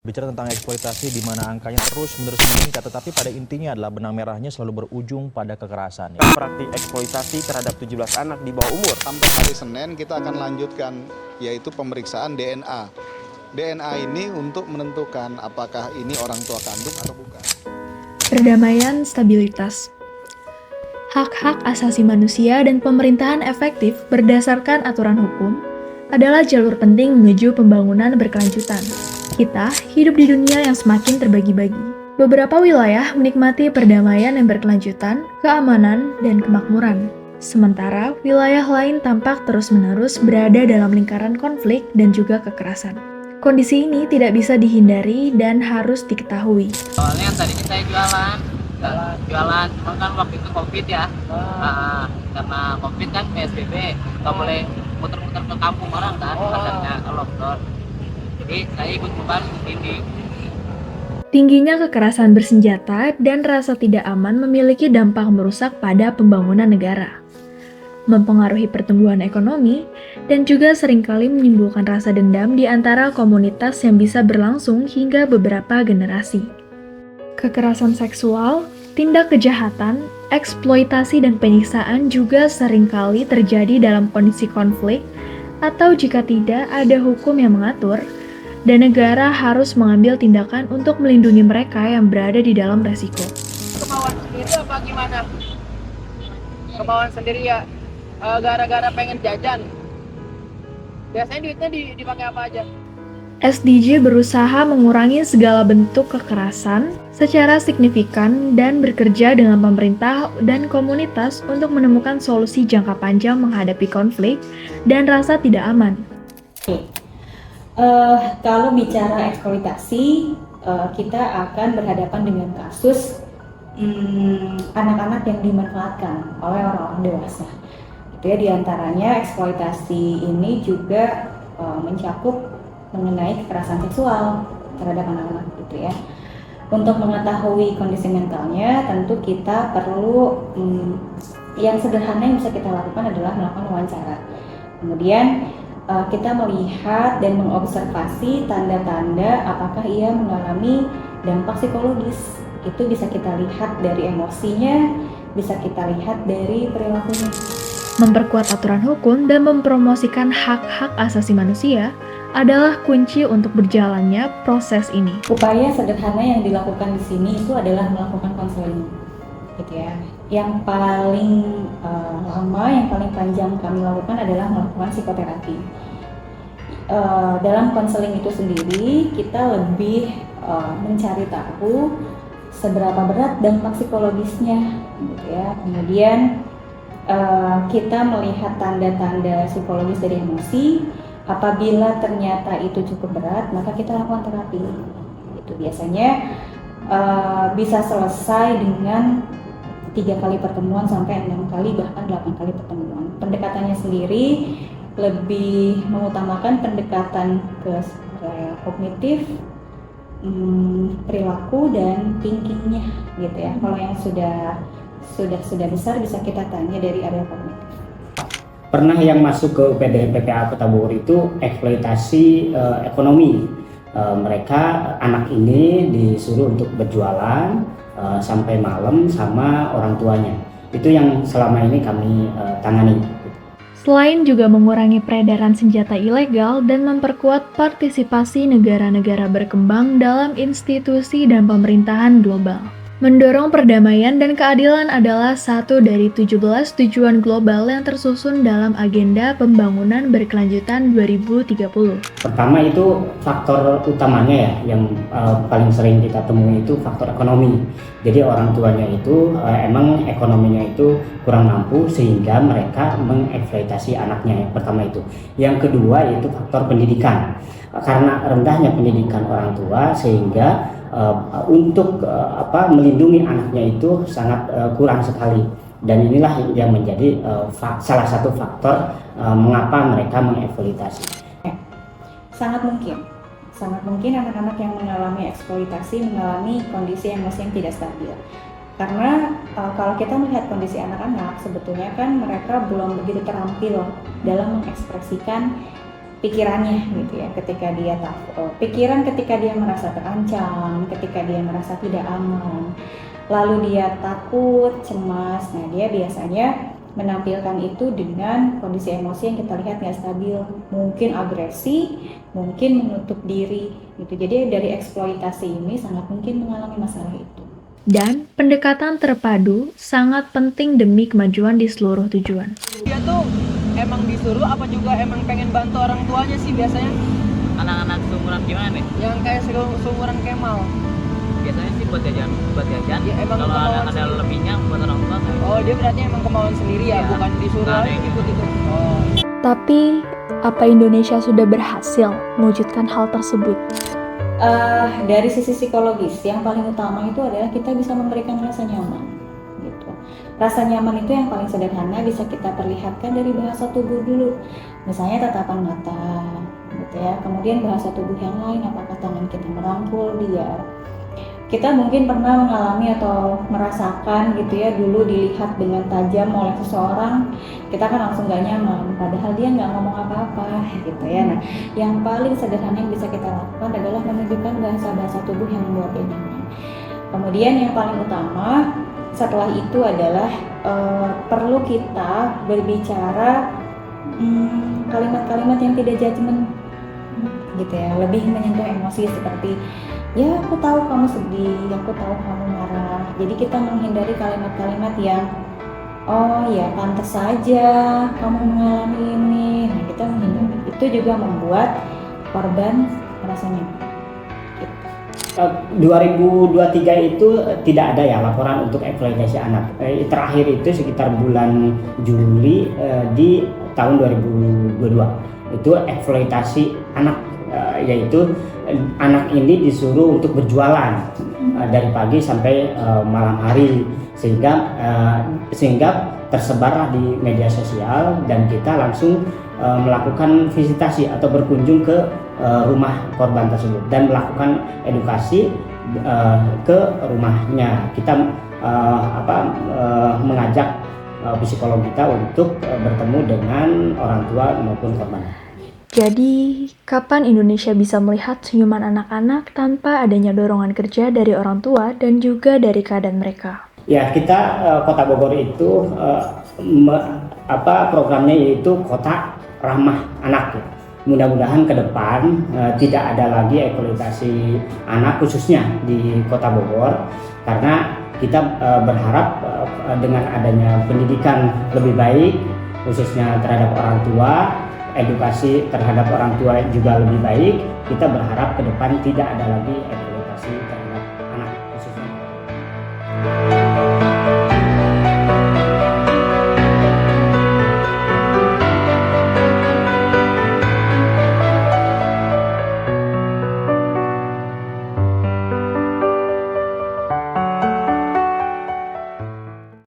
Bicara tentang eksploitasi di mana angkanya terus-menerus meningkat, tetapi pada intinya adalah benang merahnya selalu berujung pada kekerasan. Praktik eksploitasi terhadap 17 anak di bawah umur. Sampai hari Senin kita akan lanjutkan, yaitu pemeriksaan DNA. DNA ini untuk menentukan apakah ini orang tua kandung atau bukan. Perdamaian stabilitas. Hak-hak asasi manusia dan pemerintahan efektif berdasarkan aturan hukum adalah jalur penting menuju pembangunan berkelanjutan. Kita hidup di dunia yang semakin terbagi-bagi. Beberapa wilayah menikmati perdamaian yang berkelanjutan, keamanan, dan kemakmuran. Sementara wilayah lain tampak terus-menerus berada dalam lingkaran konflik dan juga kekerasan. Kondisi ini tidak bisa dihindari dan harus diketahui. Soalnya tadi saya jualan, cuma kan waktu itu COVID ya. Karena COVID kan PSBB, nggak boleh muter-muter ke kampung orang kan, adanya lockdown. Jadi saya ikut bukan ini. Tingginya kekerasan bersenjata dan rasa tidak aman memiliki dampak merusak pada pembangunan negara, mempengaruhi pertumbuhan ekonomi, dan juga seringkali menimbulkan rasa dendam di antara komunitas yang bisa berlangsung hingga beberapa generasi. Kekerasan seksual, tindak kejahatan, eksploitasi, dan penyiksaan juga seringkali terjadi dalam kondisi konflik atau jika tidak ada hukum yang mengatur, dan negara harus mengambil tindakan untuk melindungi mereka yang berada di dalam resiko. Kemauan sendiri apa gimana? Kemauan sendiri ya, gara-gara pengen jajan. Biasanya duitnya dipakai apa aja? SDG berusaha mengurangi segala bentuk kekerasan secara signifikan dan bekerja dengan pemerintah dan komunitas untuk menemukan solusi jangka panjang menghadapi konflik dan rasa tidak aman. Kalau bicara eksploitasi, kita akan berhadapan dengan kasus anak-anak yang dimanfaatkan oleh orang-orang dewasa. Gitu ya, diantaranya eksploitasi ini juga mencakup mengenai kekerasan seksual terhadap anak-anak gitu ya. Untuk mengetahui kondisi mentalnya, tentu kita perlu yang sederhana yang bisa kita lakukan adalah melakukan wawancara. Kemudian kita melihat dan mengobservasi tanda-tanda apakah ia mengalami dampak psikologis. Itu bisa kita lihat dari emosinya, bisa kita lihat dari perilakunya. Memperkuat aturan hukum dan mempromosikan hak-hak asasi manusia adalah kunci untuk berjalannya proses ini. Upaya sederhana yang dilakukan di sini itu adalah melakukan konseling, gitu ya. Yang paling lama, yang paling panjang kami lakukan adalah melakukan psikoterapi. Dalam konseling itu sendiri kita lebih mencari tahu seberapa berat dampak psikologisnya, gitu ya. Kemudian kita melihat tanda-tanda psikologis dari emosi. Apabila ternyata itu cukup berat, maka kita lakukan terapi. Itu biasanya bisa selesai dengan 3 kali pertemuan sampai 6 kali bahkan 8 kali pertemuan. Pendekatannya sendiri lebih mengutamakan pendekatan ke kognitif, perilaku dan thinkingnya gitu ya. Kalau yang sudah besar bisa kita tanya dari area kognitif. Pernah yang masuk ke UPD PPA Kota Bogor itu eksploitasi ekonomi. Mereka anak ini disuruh untuk berjualan sampai malam sama orang tuanya. Itu yang selama ini kami tangani. Selain juga mengurangi peredaran senjata ilegal dan memperkuat partisipasi negara-negara berkembang dalam institusi dan pemerintahan global. Mendorong perdamaian dan keadilan adalah satu dari 17 tujuan global yang tersusun dalam Agenda Pembangunan Berkelanjutan 2030. Pertama itu faktor utamanya ya, yang paling sering kita temui itu faktor ekonomi. Jadi orang tuanya itu emang ekonominya itu kurang mampu sehingga mereka mengeksploitasi anaknya, yang pertama itu. Yang kedua itu faktor pendidikan. Karena rendahnya pendidikan orang tua sehingga untuk melindungi anaknya itu sangat kurang sekali, dan inilah yang menjadi salah satu faktor mengapa mereka mengeksploitasi. Sangat mungkin anak-anak yang mengalami eksploitasi mengalami kondisi emosi yang tidak stabil. Karena kalau kita melihat kondisi anak-anak, sebetulnya kan mereka belum begitu terampil dalam mengekspresikan pikirannya gitu ya, ketika dia pikiran ketika dia merasa terancam, ketika dia merasa tidak aman, lalu dia takut, cemas. Nah, dia biasanya menampilkan itu dengan kondisi emosi yang kita lihat nggak stabil, mungkin agresi, mungkin menutup diri gitu. Jadi dari eksploitasi ini sangat mungkin mengalami masalah itu. Dan pendekatan terpadu sangat penting demi kemajuan di seluruh tujuan. Dia tuh emang disuruh apa juga emang pengen bantu orang tuanya sih biasanya? Anak-anak seumuran gimana nih? Yang kayak seumuran Kemal. Biasanya sih buat jajan. Ya, emang Kalau kemauan ada sendiri. lebihnya buat orang tua kayak. Oh, dia berarti emang kemauan sendiri ya, Iya. bukan disuruh Nggak ada aja yang gitu. Oh. Tapi, apa Indonesia sudah berhasil mewujudkan hal tersebut? Dari sisi psikologis, yang paling utama itu adalah kita bisa memberikan rasa nyaman gitu. Rasa nyaman itu yang paling sederhana bisa kita perlihatkan dari bahasa tubuh dulu, misalnya tatapan mata gitu ya. Kemudian bahasa tubuh yang lain, apakah tangan kita merangkul dia. Kita mungkin pernah mengalami atau merasakan gitu ya, dulu dilihat dengan tajam oleh seseorang, kita kan langsung gak nyaman, padahal dia nggak ngomong apa-apa gitu ya. Nah, yang paling sederhana yang bisa kita lakukan adalah menunjukkan bahasa-bahasa tubuh yang membuat dia nyaman. Kemudian yang paling utama setelah itu adalah perlu kita berbicara kalimat-kalimat yang tidak judgement gitu ya, lebih menyentuh emosi seperti ya aku tahu kamu sedih, aku tahu kamu marah. Jadi kita menghindari kalimat-kalimat yang oh ya pantas saja kamu mengalami ini. Nah, kita menghindari. Itu juga membuat korban merasa nyaman. 2023 itu tidak ada ya laporan untuk eksploitasi anak. Terakhir itu sekitar bulan Juli di tahun 2022. Itu eksploitasi anak, yaitu anak ini disuruh untuk berjualan dari pagi sampai malam hari, sehingga tersebarlah di media sosial dan kita langsung melakukan visitasi atau berkunjung ke rumah korban tersebut dan melakukan edukasi ke rumahnya. Kita mengajak psikolog kita untuk bertemu dengan orang tua maupun korban. Jadi, kapan Indonesia bisa melihat senyuman anak-anak tanpa adanya dorongan kerja dari orang tua dan juga dari keadaan mereka? Ya, kita Kota Bogor itu programnya yaitu Kota Ramah Anak. Mudah-mudahan ke depan tidak ada lagi eksploitasi anak khususnya di Kota Bogor, karena kita berharap dengan adanya pendidikan lebih baik khususnya terhadap orang tua, edukasi terhadap orang tua juga lebih baik, kita berharap ke depan tidak ada lagi eksploitasi terhadap anak khususnya.